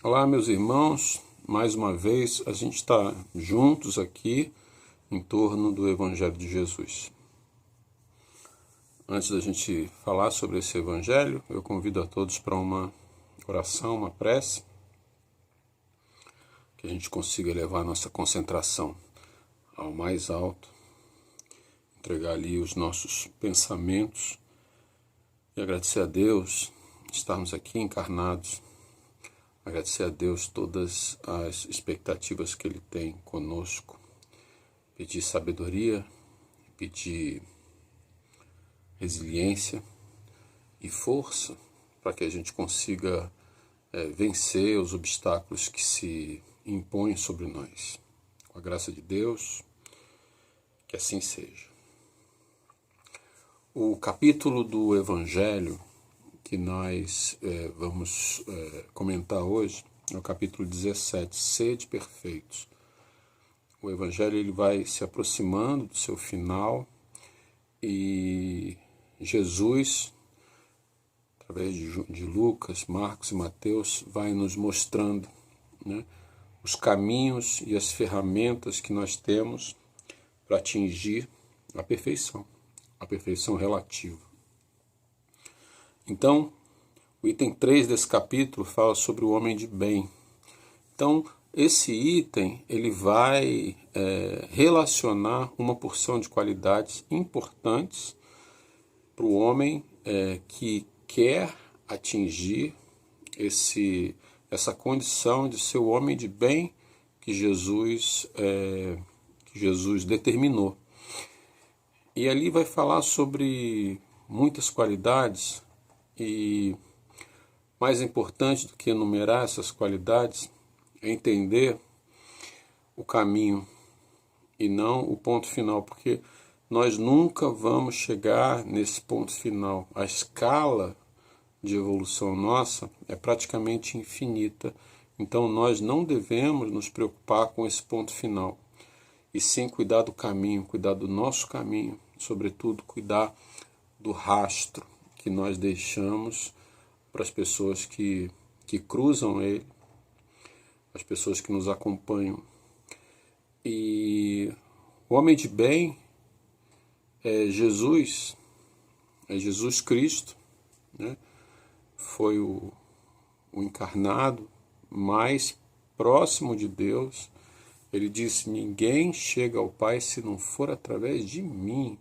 Olá, meus irmãos, mais uma vez a gente está juntos aqui em torno do Evangelho de Jesus. Antes da gente falar sobre esse Evangelho, eu convido a todos para uma oração, uma prece, que a gente consiga levar a nossa concentração ao mais alto, entregar ali os nossos pensamentos e agradecer a Deus estarmos aqui encarnados. Agradecer a Deus todas as expectativas que Ele tem conosco. Pedir sabedoria, pedir resiliência e força para que a gente consiga vencer os obstáculos que se impõem sobre nós. Com a graça de Deus, que assim seja. O capítulo do Evangelho que nós vamos comentar hoje é o capítulo 17, Sede Perfeitos. O Evangelho ele vai se aproximando do seu final e Jesus, através de Lucas, Marcos e Mateus, vai nos mostrando, né, os caminhos e as ferramentas que nós temos para atingir a perfeição relativa. Então, o item 3 desse capítulo fala sobre o homem de bem. Então, esse item ele vai relacionar uma porção de qualidades importantes para o homem que quer atingir essa condição de ser o homem de bem que Jesus determinou. E ali vai falar sobre muitas qualidades. E mais importante do que enumerar essas qualidades é entender o caminho e não o ponto final, porque nós nunca vamos chegar nesse ponto final. A escala de evolução nossa é praticamente infinita, então nós não devemos nos preocupar com esse ponto final, e sim cuidar do caminho, cuidar do nosso caminho, sobretudo cuidar do rastro que nós deixamos para as pessoas que cruzam ele, as pessoas que nos acompanham. E o homem de bem é Jesus Cristo, né? Foi o encarnado mais próximo de Deus. Ele disse: ninguém chega ao Pai se não for através de mim,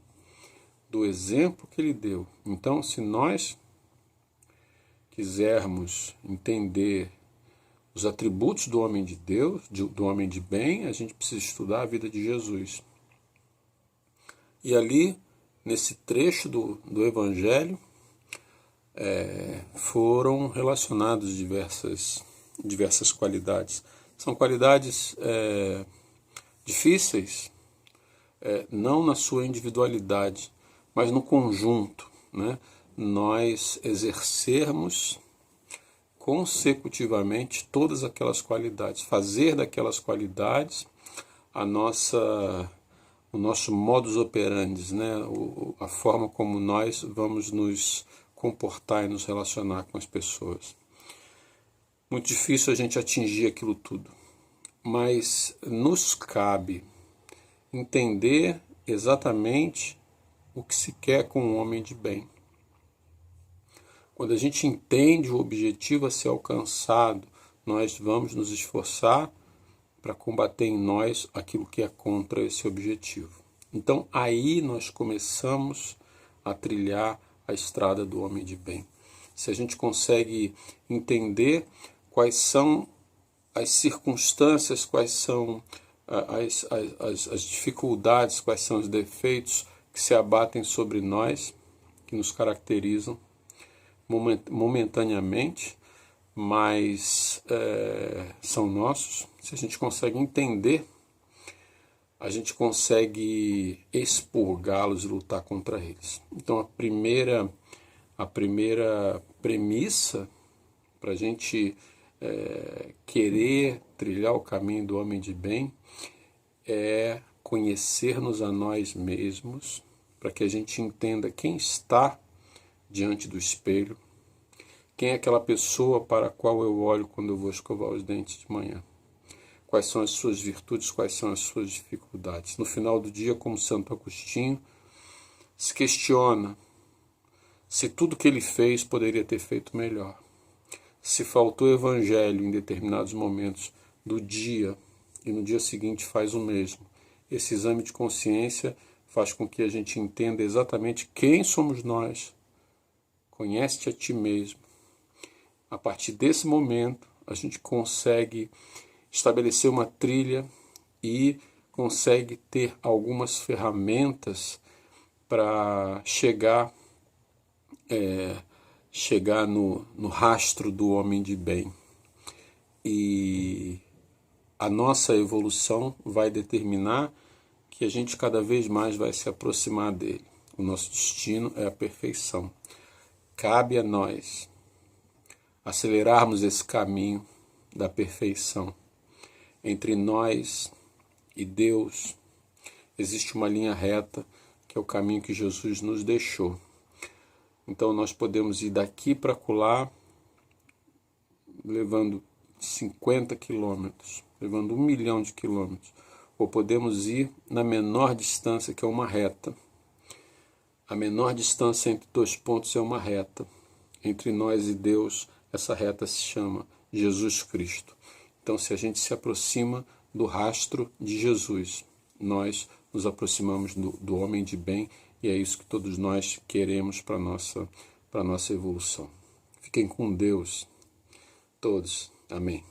do exemplo que ele deu. Então, se nós quisermos entender os atributos do homem de Deus, do homem de bem, a gente precisa estudar a vida de Jesus. E ali, nesse trecho do Evangelho, foram relacionados diversas qualidades. São qualidades difíceis, não na sua individualidade, mas no conjunto, né? Nós exercermos consecutivamente todas aquelas qualidades, fazer daquelas qualidades o nosso modus operandi, né? A forma como nós vamos nos comportar e nos relacionar com as pessoas. Muito difícil a gente atingir aquilo tudo, mas nos cabe entender exatamente o que se quer com um homem de bem. Quando a gente entende o objetivo a ser alcançado, nós vamos nos esforçar para combater em nós aquilo que é contra esse objetivo. Então aí nós começamos a trilhar a estrada do homem de bem. Se a gente consegue entender quais são as circunstâncias, quais são as dificuldades, quais são os defeitos que se abatem sobre nós, que nos caracterizam momentaneamente, mas são nossos. Se a gente consegue entender, a gente consegue expurgá-los e lutar contra eles. Então a primeira premissa para a gente querer trilhar o caminho do homem de bem é conhecer-nos a nós mesmos, para que a gente entenda quem está diante do espelho, Quem é aquela pessoa para a qual eu olho quando eu vou escovar os dentes de manhã? Quais são as suas virtudes, quais são as suas dificuldades? No final do dia, como Santo Agostinho, se questiona se tudo que ele fez poderia ter feito melhor. Se faltou evangelho em determinados momentos do dia e no dia seguinte faz o mesmo. Esse exame de consciência faz com que a gente entenda exatamente quem somos nós. Conhece-te a ti mesmo. A partir desse momento, a gente consegue estabelecer uma trilha e consegue ter algumas ferramentas para chegar no rastro do homem de bem. E a nossa evolução vai determinar que a gente cada vez mais vai se aproximar dele. O nosso destino é a perfeição. Cabe a nós acelerarmos esse caminho da perfeição. Entre nós e Deus existe uma linha reta, que é o caminho que Jesus nos deixou. Então nós podemos ir daqui para acolá, levando 50 quilômetros, levando 1 milhão de quilômetros. Ou podemos ir na menor distância, que é uma reta. A menor distância entre dois pontos é uma reta. Entre nós e Deus, essa reta se chama Jesus Cristo. Então, se a gente se aproxima do rastro de Jesus, nós nos aproximamos do homem de bem, e é isso que todos nós queremos para a nossa evolução. Fiquem com Deus, todos. Amém.